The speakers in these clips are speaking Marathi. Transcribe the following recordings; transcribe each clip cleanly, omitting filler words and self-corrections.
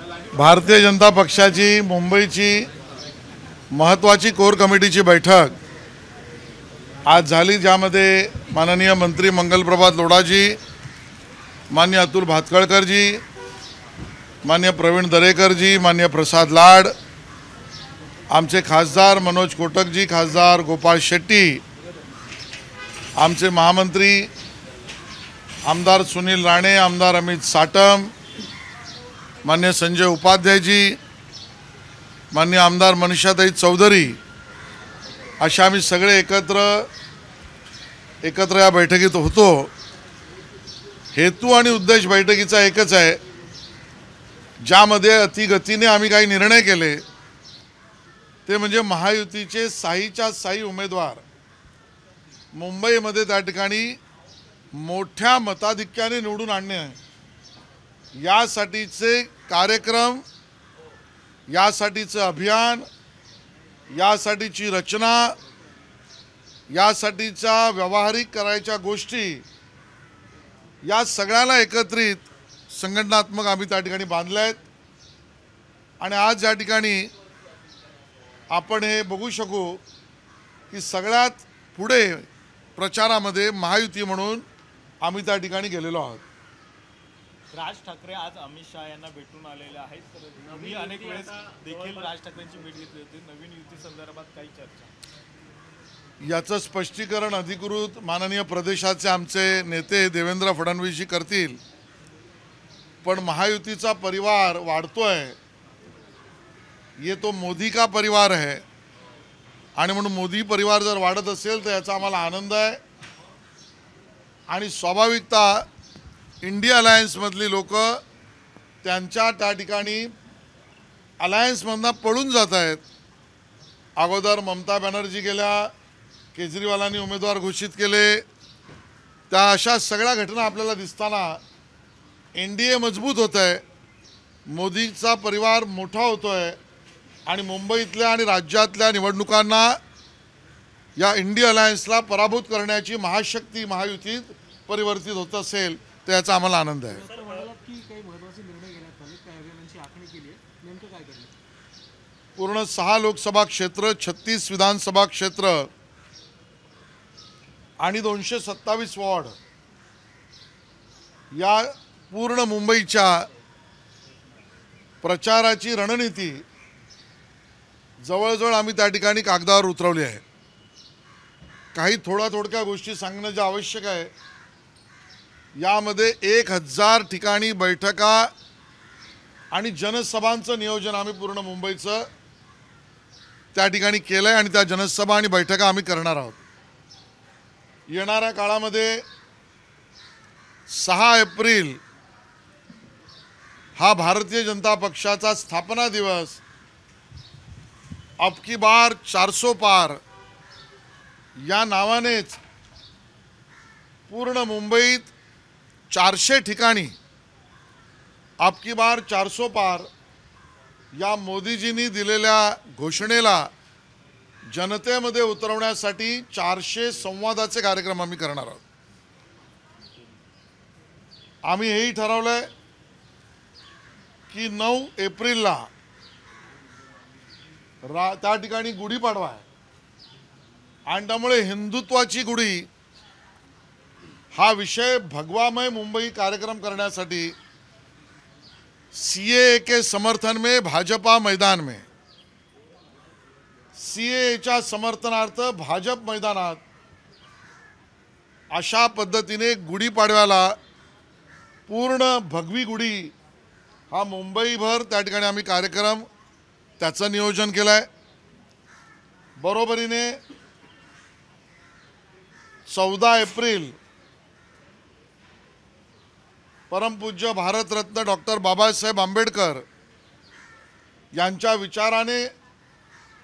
भारतीय जनता पक्षाची मुंबईची महत्त्वाची कोर कमिटीची बैठक आज झाली, ज्यामध्ये माननीय मंत्री मंगलप्रभात लोढाजी, माननीय अतुल भातखळकरजी, माननीय प्रवीण दरेकरजी, माननीय प्रसाद लाड, आमचे खासदार मनोज कोटकजी, खासदार गोपाळ शेट्टी, आमचे महामंत्री आमदार सुनील राणे, आमदार अमित साटम, माननीय संजय उपाध्यायजी, माननीय आमदार मनीषाताई चौधरी, अशा आम्ही सगळे एकत्र या बैठकीत होतो। हेतू आणि उद्देश बैठकीचा एकच आहे, ज्यामध्ये अतिगतीने आम्ही काही निर्णय केले ते म्हणजे महायुतीचे साहीच्या साही उमेदवार मुंबईमध्ये त्या ठिकाणी मोठ्या मताधिक्याने निवडून आणणे आहे। यासाठीचे कार्यक्रम, यासाठीचं अभियान, यासाठीची रचना, यासाठीच्या व्यावहारिक करायच्या गोष्टी, या सगळ्याला एकत्रित संघटनात्मक आम्ही त्या ठिकाणी बांधले आहेत। आणि आज या ठिकाणी आपण हे बघू शकू की सगळ्यात पुढे प्रचारामध्ये महायुती म्हणून आम्ही त्या ठिकाणी गेलेलो आहोत। राज ठाकरे आज अमित शहा यांना भेटून आलेले आहेत, तर तुम्ही अनेक वेळेस देखील राज ठाकरेंची भेट घेतली होती। नवीन युती संदर्भात काही चर्चा? याचं स्पष्टीकरण अधिकृत माननीय प्रदेशाचे आमचे नेते देवेंद्र फडणवीसजी करतील, पण महायुतीचा परिवार वाढतोय, ये तो मोदी का परिवार है, आणि म्हणून मोदी परिवार जर वाढत असेल तर याचा आम्हाला आनंद आहे। आणि स्वाभाविकता इंडिया अलायन्समधली लोक त्यांच्या त्या ठिकाणी अलायन्समधनं पळून जात आहेत। अगोदर ममता बॅनर्जी गेल्या, केजरीवालांनी उमेदवार घोषित केले, त्या अशा सगळ्या घटना आपल्याला दिसताना एनडीए मजबूत होत आहे, मोदीचा परिवार मोठा होतो आहे, आणि मुंबईतल्या आणि राज्यातल्या निवडणुकांना या इंडिया अलायन्सला पराभूत करण्याची महाशक्ती महायुतीत परिवर्तित होत असेल तर याचा आम्हाला आनंद आहे। पूर्ण 6 लोकसभा क्षेत्र, 36 विधानसभा क्षेत्र आणि 227 वॉर्ड, या पूर्ण मुंबईच्या प्रचाराची रणनीती जवळजवळ आम्ही त्या ठिकाणी कागदावर उतरवली आहे। काही थोड्या गोष्टी सांगणं जे आवश्यक आहे, यामध्ये 1000 ठिकाणी बैठका आणि जनसभांचं नियोजन आम्ही पूर्ण मुंबईचं त्या ठिकाणी केलं आहे, आणि त्या जनसभा आणि बैठका आम्ही करणार आहोत। येणाऱ्या काळामध्ये 6 एप्रिल हा भारतीय जनता पक्षाचा स्थापना दिवस, अब की बार 400 पार या नावानेच पूर्ण मुंबईत 400 ठिकाणी अब की बार 400 पार या मोदीजींनी दिलेल्या घोषणेला जनतेमध्ये उतरवण्यासाठी 400 संवादाचे कार्यक्रम आम्ही करणार आहोत। आम्ही हेही ठरवलंय की 9 एप्रिलला त्या ठिकाणी गुढीपाडवा आहे, आणि त्यामुळे हिंदुत्वाची गुढी हा विषय भगवामय मुंबई कार्यक्रम करण्यासाठी सीएए के समर्थन में भाजपा मैदान में, सीएएच्या समर्थनार्थ भाजप मैदानात, अशा पद्धतीने गुढीपाडव्याला पूर्ण भगवी गुढी हा मुंबईभर त्या ठिकाणी आम्ही कार्यक्रम त्याचं नियोजन केलं आहे। बरोबरीने 14 एप्रिल परमपूज्य भारतरत्न डॉक्टर बाबासाहेब आंबेडकर यांच्या विचाराने,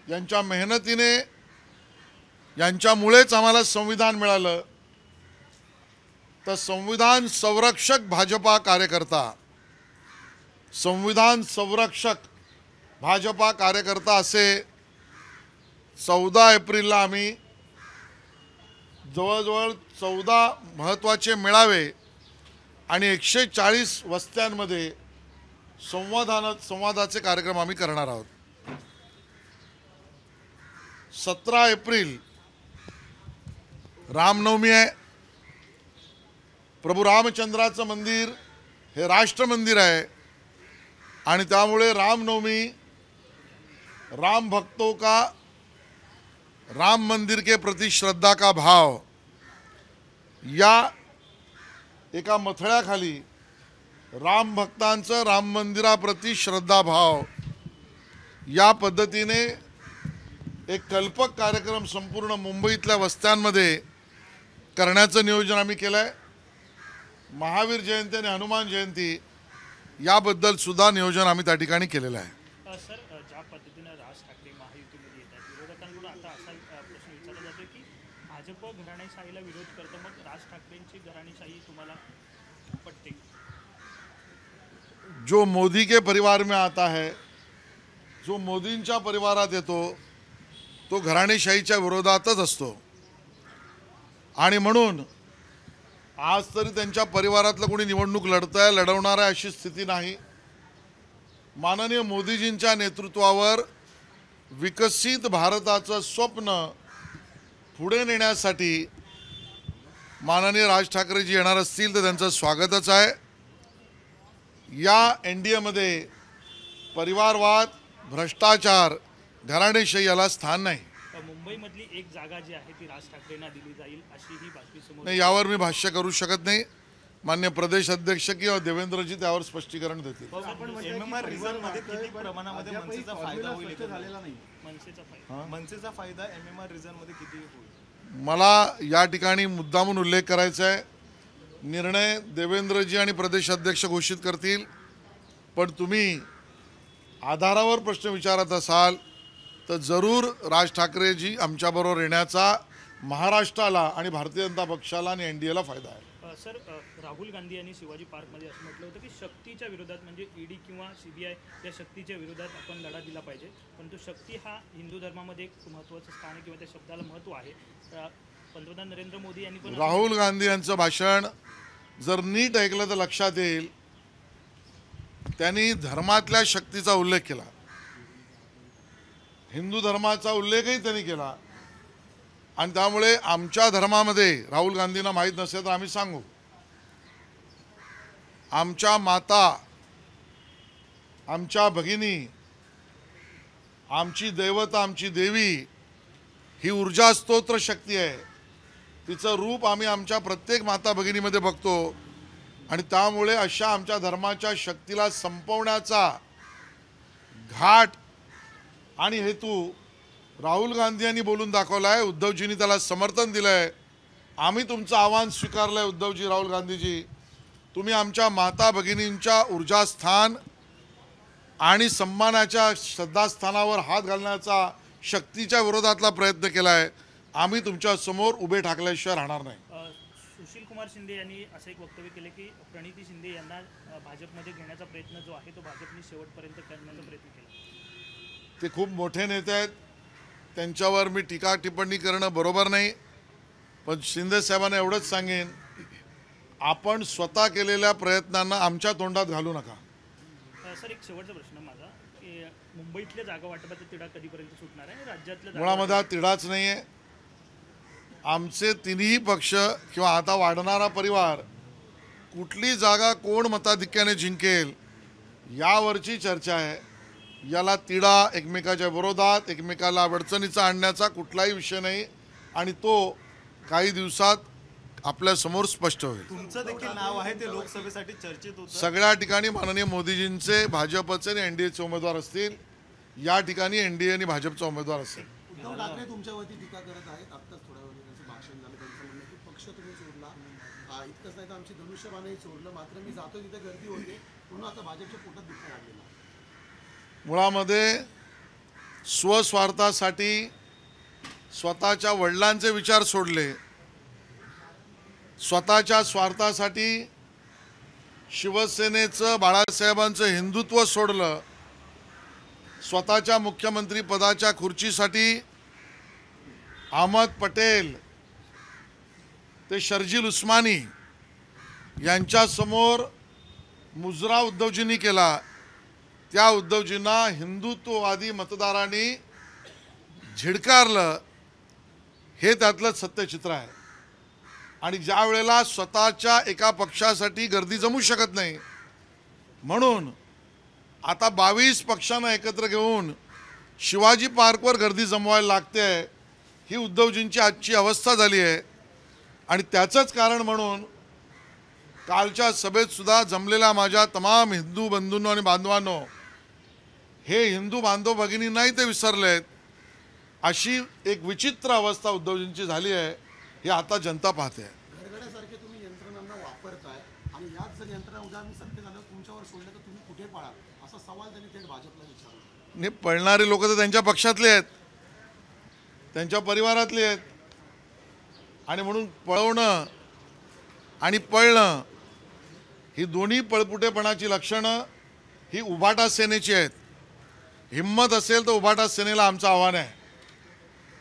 यांच्या मेहनतीने, यांच्यामुळेच आम्हाला संविधान मिळालं, तर संविधान संरक्षक भाजपा कार्यकर्ता, संविधान संरक्षक भाजपा कार्यकर्ता असे 14 एप्रिलला आम्ही जवळजवळ 14 महत्त्वाचे मेळावे आणि 140 वस्त्यांमध्ये संवादाचे कार्यक्रम आम्ही करणार आहोत. 17 एप्रिल रामनवमी आहे. प्रभू रामचंद्राचं मंदिर हे राष्ट्र मंदिर आहे आणि त्यामुळे रामनवमी राम भक्तों का राम मंदिर के प्रति श्रद्धा का भाव या एका मथळ्याखाली राम भक्तांचं राम मंदिराप्रती श्रद्धाभाव या पद्धतीने एक कल्पक कार्यक्रम संपूर्ण मुंबईतल्या वस्त्यांमध्ये करण्याचं नियोजन आम्ही केलं आहे. महावीर जयंती आणि हनुमान जयंती याबद्दल सुद्धा नियोजन आम्ही त्या ठिकाणी केलेलं आहे. सर, ज्या पद्धतीने राज ठाकरे महायुतीमध्ये येतात, विरोधकांकडून आता असा प्रश्न विचारला जातो की भाजप घराणेशाहीला विरोध करतं, मग राज ठाकरेंची घराणेशाही तुम्हाला पटते? जो मोदी के परिवार में आता है, जो मोदींच्या परिवारात येतो तो घराणेशाहीच्या विरोधातच असतो आणि म्हणून आज तरी त्यांच्या परिवारातलं कोणी निवडणूक लढवणार आहे अशी स्थिती नाही. माननीय मोदीजींच्या नेतृत्वावर विकसित भारताचं स्वप्न पुढे नेण्यासाठी माननीय राज ठाकरेजी येणार असतील तर त्यांचं स्वागतच आहे. या एनडीएमध्ये परिवारवाद, भ्रष्टाचार, घराणेशाही याला स्थान नाही. मुंबईमधली एक जागा जी आहे ती राज ठाकरेंना दिली जाईल अशी ही बातमी समोर नाही, यावर मी भाष्य करू शकत नाही. मान्य प्रदेश अध्यक्ष किंवा देवेंद्रजी त्यावर स्पष्टीकरण देतील. MMR रिझन मध्ये किती प्रमाणामध्ये मनसेचा फायदा होईल? मनसेचा फायदा मनसेचा फायदा MMR रिझन मध्ये किती होईल? मला या ठिकाणी मुद्दामून उल्लेख करायचा आहे. निर्णय देवेंद्रजी आणि प्रदेश अध्यक्ष घोषित करतील, पण तुम्ही आधारावर प्रश्न विचारत असाल तर जरूर राज ठाकरेजी आमच्याबरोबर येण्याचा महाराष्ट्राला आणि भारतीय जनता पक्षाला आणि एनडीएला फायदा आहे. सर, राहुल गांधी यांनी शिवाजी पार्कमध्ये असं म्हटलं होतं की शक्तीच्या विरोधात म्हणजे ईडी किंवा CBI या शक्तीच्या विरोधात आपण लढा दिला पाहिजे, परंतु शक्ती हा हिंदू धर्मामध्ये एक महत्त्वाचं स्थान आहे किंवा त्या शब्दाला महत्त्व आहे. पंतप्रधान नरेंद्र मोदी यांनी पण राहुल गांधी यांचं भाषण जर नीट ऐकलं तर लक्षात येईल, त्यांनी धर्मातल्या शक्तीचा उल्लेख केला, हिंदू धर्माचा उल्लेखही त्यांनी केला आणि त्यामुळे आमच्या धर्मामध्ये राहुल गांधींना माहीत नसेल तर आम्ही सांगू, आमच्या माता, आमच्या भगिनी, आमची दैवता, आमची देवी ही ऊर्जा स्तोत्र शक्ती आहे. तिचं रूप आम्ही आमच्या प्रत्येक माता भगिनीमध्ये बघतो आणि त्यामुळे अशा आमच्या धर्माच्या शक्तीला संपवण्याचा घाट आणि हेतू राहुल गांधी यांनी बोलून दाखवला आहे. उद्धवजींनी त्याला समर्थन दिलं आहे. आम्ही तुमचं आव्हान स्वीकारलं आहे. उद्धवजी, राहुल गांधीजी, तुम्ही आमच्या माता भगिनींच्या ऊर्जास्थान आणि सन्मानाच्या श्रद्धास्थानावर हात घालण्याचा शक्तीच्या विरोधातला प्रयत्न केला आहे. आम्ही तुमच्या समोर उभे ठाकल्याशिवाय राहणार नाही. सुशील कुमार शिंदे यांनी असं एक वक्तव्य केले की प्रणिती शिंदे यांना भाजपमध्ये घेण्याचा प्रयत्न जो आहे तो भाजपने शेवटपर्यंत करण्याचा प्रयत्न केला. ते खूप मोठे नेते आहेत, त्यांच्यावर मी टीका टिप्पणी करणं बरोबर नाही, पण शिंदे साहेबांना एवढंच सांगेन, आपण स्वतः केलेल्या प्रयत्नांना आमच्या तोंडात घालू नका. सर, एक शेवटचा प्रश्न माझा की मुंबईतल्या जागा वाटपाचा तिढा कधीपर्यंत सुटणार आहे? राज्यातल्या मुळामध्ये हा तिढाच नाही आहे. आमचे तिन्ही पक्ष किंवा आता वाढणारा परिवार कुठली जागा कोण मताधिक्याने जिंकेल यावरची चर्चा आहे. याला तिढा, एकमेकाच्या विरोधात एकमेकाला अडचणीचा आणण्याचा कुठलाही विषय नाही आणि तो काही दिवसात आपल्या समोर स्पष्ट होईल. तुमचं देखील नाव आहे ते लोकसभेसाठी चर्चेत होतं. सगळ्या ठिकाणी माननीय मोदीजींचे, भाजपचे आणि एनडीएचे उमेदवार असतील. या ठिकाणी एनडीए आणि भाजपचा उमेदवार असेल. उद्धव ठाकरे तुमच्यावरती टीका करत आहेत. आत्ताच थोड्या वेळ त्यांचं भाषण झालं, त्यांचं म्हणणं की पक्ष तुम्ही सोडला, इतकंच नाही तर आमची धनुष्यबाणही सोडलं, मात्र मी जातो तिथे गर्दी होते म्हणून आता भाजपच्या पोटात दुःख लागलेलं. मुळामध्ये स्वस्वार्थासाठी स्वतःच्या वडिलांचे विचार सोडले, स्वतःच्या स्वार्थासाठी शिवसेनेचं, बाळासाहेबांचं हिंदुत्व सोडलं, स्वतःच्या मुख्यमंत्री पदाच्या खुर्चीसाठी अहमद पटेल ते शर्जील उस्मानी यांच्यासमोर मुजरा उद्धवजींनी केला त्या उद्धवजींना हिंदुत्ववादी मतदारांनी झिडकारलं, हे त्यातलं सत्यचित्र आहे. आणि ज्या वेळेला स्वतःच्या एका पक्षासाठी गर्दी जमू शकत नाही, म्हणून आता 22 पक्षांना एकत्र घेऊन शिवाजी पार्कवर गर्दी जमवायला लागते. ही उद्धवजींची आजची अवस्था झाली आहे. आणि त्याचंच कारण म्हणून कालच्या सभेत सुद्धा जमलेल्या माझ्या तमाम हिंदू बंधूंनो आणि बांधवांनो, हे हिंदू बांधव भगिनी नाही ते विसरलेत. अशी एक विचित्र अवस्था उद्धवजींची झाली आहे, हे आता जनता पाहते. घरगड्यासारखे तुम्ही यंत्रणांना वापरताय आणि याच जर यंत्रणा उद्या आम्ही सत्तेत आल्यावर तुमच्यावर सोडल्या तर तुम्ही कुठे पळाल, असा सवाल त्यांनी थेट भाजपला विचारला. नाही, पळणारे लोक तर त्यांच्या पक्षातले आहेत, त्यांच्या परिवारातले आहेत. आणि म्हणून पळवणं आणि पळणं ही दोन्ही पळपुटेपणाची लक्षणं ही उभाटा सेनेची आहेत. हिम्मत असेल तर उभाटा सेनेला आमचं आव्हान आहे,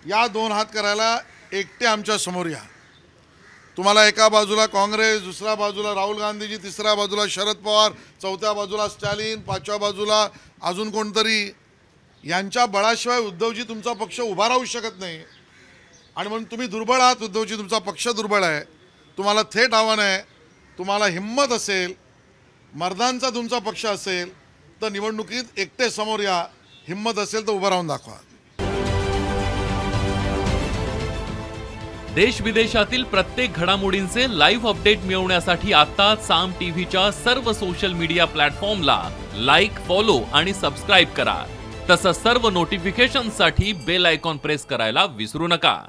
या 2 हात करायला एकटे आमच्या समोर या. तुम्हाला एका बाजूला काँग्रेस, दुसऱ्या बाजूला राहुल गांधीजी, तिसऱ्या बाजूला शरद पवार, चौथ्या बाजूला स्टॅलिन, 5व्या बाजूला अजून कोणतरी, यांच्या बळाशिवाय उद्धवजी तुमचा पक्ष उभा राहू शकत नाही. आणि म्हणून तुम्ही दुर्बळ आहात, उद्धवजी तुमचा पक्ष दुर्बळ आहे. तुम्हाला थेट आव्हान आहे, तुम्हाला हिम्मत असेल, मर्दांचा तुमचा पक्ष असेल तर निवडणुकीत एकटे समोर या. हिम्मत असेल तर उभं राहून दाखवा. देश विदेशातील प्रत्येक घडामोडींचे लाईव्ह अपडेट मिळवण्यासाठी आता साम टीव्हीच्या सर्व सोशल मीडिया प्लॅटफॉर्मला लाईक, फॉलो आणि सबस्क्राईब करा. तसंच सर्व नोटिफिकेशनसाठी बेल आयकॉन प्रेस करायला विसरू नका.